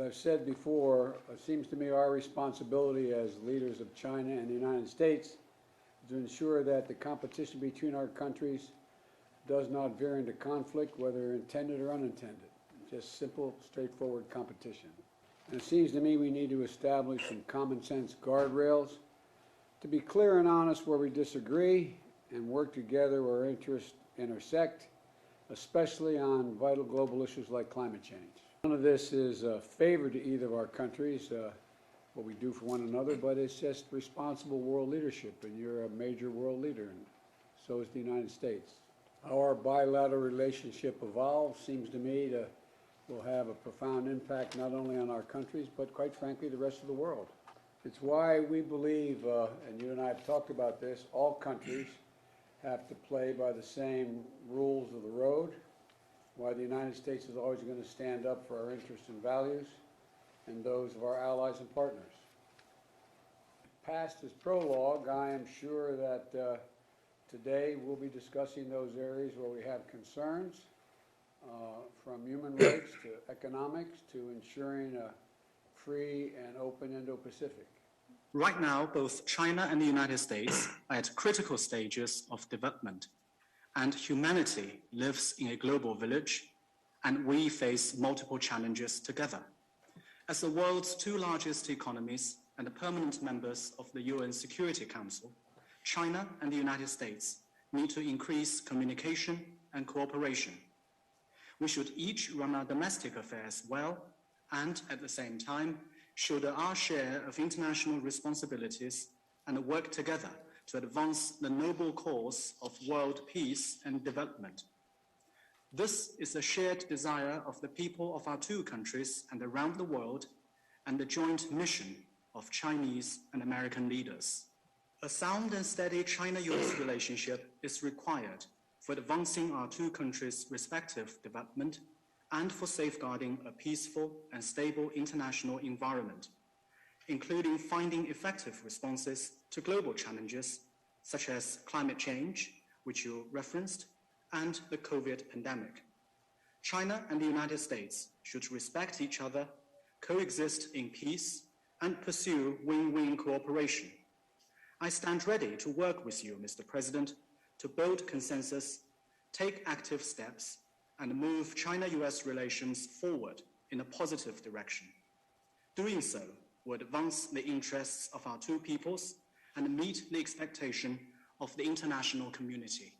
I've said before, it seems to me our responsibility as leaders of China and the United States is to ensure that the competition between our countries does not veer into conflict, whether intended or unintended. Just simple, straightforward competition. And it seems to me we need to establish some common sense guardrails to be clear and honest where we disagree and work together where our interests intersect, especially on vital global issues like climate change. None of this is a favor to either of our countries, what we do for one another, but it's just responsible world leadership, and you're a major world leader, and so is the United States. How our bilateral relationship evolves seems to me to will have a profound impact not only on our countries, but quite frankly, the rest of the world. It's why we believe, and you and I have talked about this, all countries have to play by the same rules of the road, why the United States is always going to stand up for our interests and values and those of our allies and partners. Past as prologue, I am sure that today we'll be discussing those areas where we have concerns, from human rights to economics to ensuring a free and open Indo-Pacific. Right now, both China and the United States are at critical stages of development, and humanity lives in a global village, and we face multiple challenges together. As the world's two largest economies and the permanent members of the UN Security Council, China and the United States need to increase communication and cooperation. We should each run our domestic affairs well and, at the same time, shoulder our share of international responsibilities and work together to advance the noble cause of world peace and development. This is a shared desire of the people of our two countries and around the world, and the joint mission of Chinese and American leaders. A sound and steady China-US relationship is required for advancing our two countries' respective development and for safeguarding a peaceful and stable international environment, including finding effective responses to global challenges such as climate change, which you referenced, and the COVID pandemic. China and the United States should respect each other, coexist in peace, and pursue win-win cooperation. I stand ready to work with you, Mr. President, to build consensus, take active steps, and move China-US relations forward in a positive direction. Doing so will advance the interests of our two peoples and meet the expectation of the international community.